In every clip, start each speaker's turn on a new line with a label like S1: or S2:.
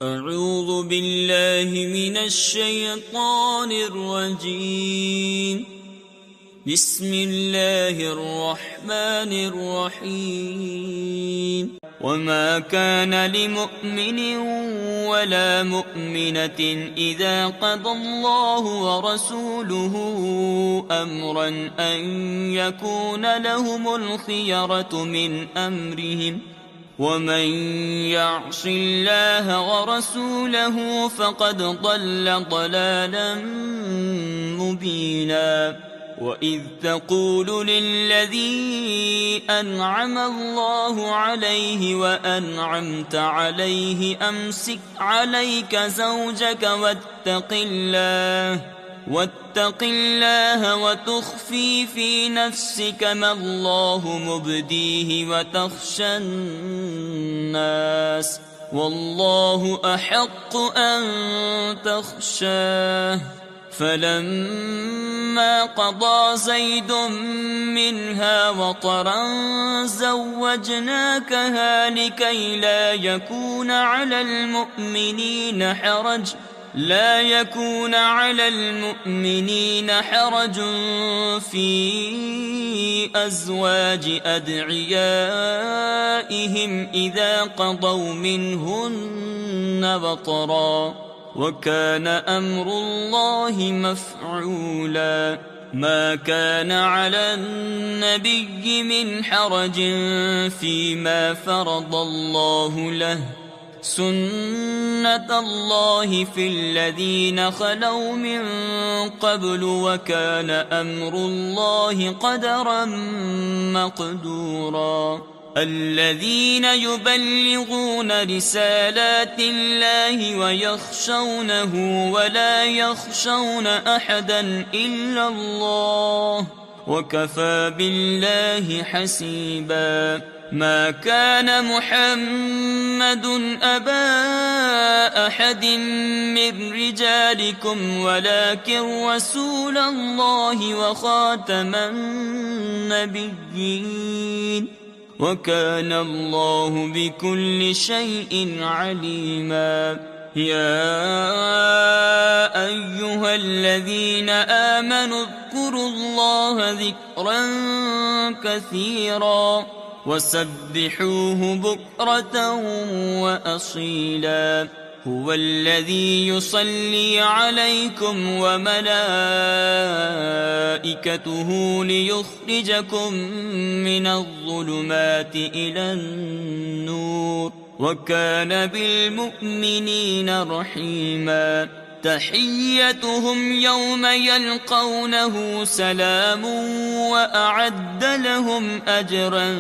S1: أعوذ بالله من الشيطان الرجيم. بسم الله الرحمن الرحيم. وما كان لمؤمن ولا مؤمنة إذا قضى الله ورسوله أمرا أن يكون لهم الخيرة من أمرهم، ومن يعص الله ورسوله فقد ضل ضلالا مبينا. وإذ تقول للذي أنعم الله عليه وأنعمت عليه أمسك عليك زوجك واتق الله وتخفي في نفسك ما الله مبديه وتخشى الناس والله أحق أن تخشاه. فلما قضى زيد منها وطرا زوجناكها لكي لا يكون على المؤمنين حرج في أزواج أدعيائهم إذا قضوا منهن وطرا، وكان أمر الله مفعولا. ما كان على النبي من حرج فيما فرض الله له، سنة الله في الذين خلوا من قبل، وكان أمر الله قدرا مقدورا. الذين يبلغون رسالات الله ويخشونه ولا يخشون أحدا إلا الله، وكفى بالله حسيبا. ما كان محمد أبا أحد من رجالكم ولكن رسول الله وخاتم النبيين، وكان الله بكل شيء عليما. يا أيها الذين آمنوا اذكروا الله ذكرا كثيرا وسبحوه بكرة وأصيلا. هو الذي يصلي عليكم وملائكته ليخرجكم من الظلمات إلى النور، وكان بالمؤمنين رحيما. تحيتهم يوم يلقونه سلام وأعد لهم أجرا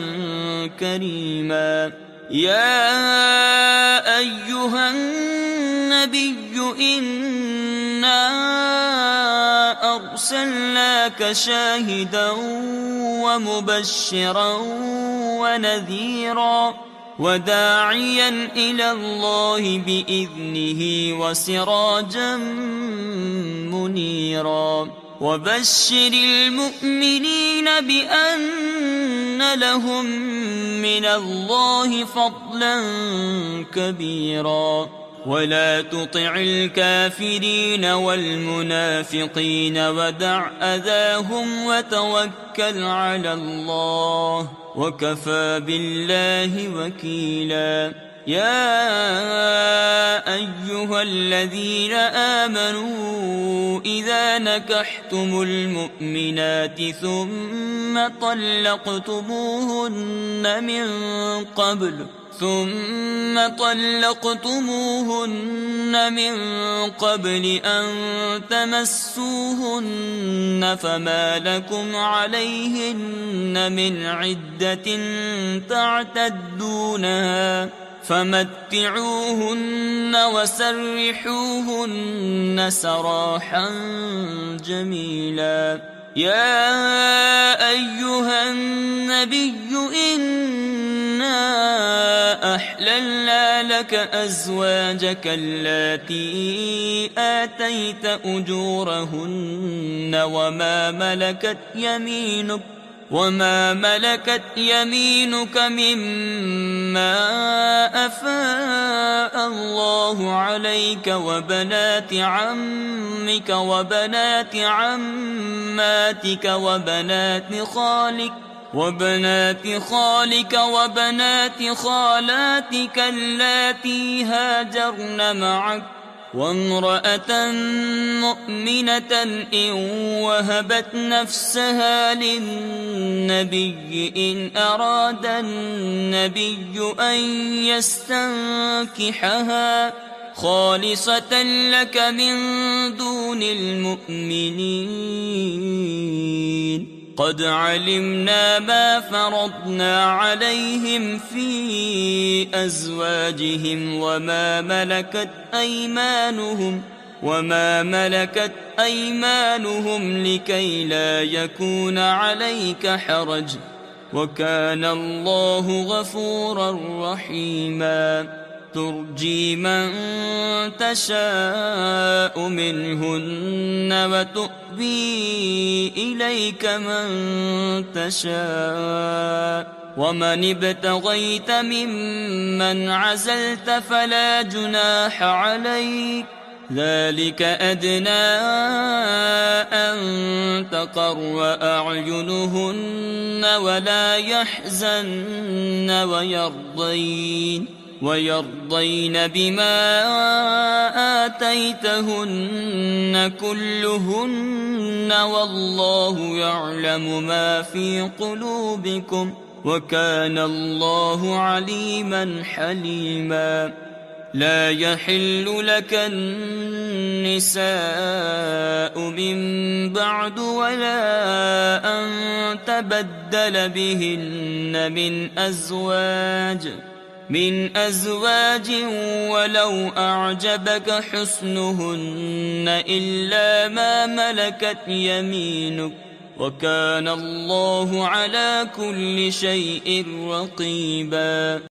S1: كريما. يا أيها النبي إنا أرسلناك شاهدا ومبشرا ونذيرا وداعيا إلى الله بإذنه وسراجا منيرا. وبشر المؤمنين بأن لهم من الله فضلا كبيرا. ولا تطع الكافرين والمنافقين ودع أذاهم وتوكل على الله، وكفى بالله وكيلا. يا أيها الذين آمنوا إذا نكحتم المؤمنات ثم طلقتموهن من قبل أن تمسوهن فما لكم عليهن من عدة تعتدونها، فمتعوهن وسرحوهن سراحا جميلا. يا أيها النبي إنا أحللنا لك أزواجك اللاتي آتيت أجورهن وما ملكت يمينك وما ملكت يمينك مما أفاء الله عليك وبنات عمك وبنات عماتك وبنات خالك وبنات خالاتك اللاتي هاجرن معك وامرأة مؤمنة إن وهبت نفسها للنبي إن أراد النبي أن يستنكحها خالصة لك من دون المؤمنين. قد علمنا ما فرضنا عليهم في أزواجهم وما ملكت أيمانهم لكي لا يكون عليك حرج، وكان الله غفورا رحيما. ترجي من تشاء منهن وتؤوي إليك من تشاء، ومن ابتغيت ممن عزلت فلا جناح عليك، ذلك أدنى أن تقر أعينهن ولا يحزن ويرضين بما آتيتهن كلهن، والله يعلم ما في قلوبكم وكان الله عليما حليما. لا يحل لك النساء من بعد ولا أن تبدل بهن من أزواج ولو أعجبك حسنهن إلا ما ملكت يمينك، وكان الله على كل شيء رقيبا.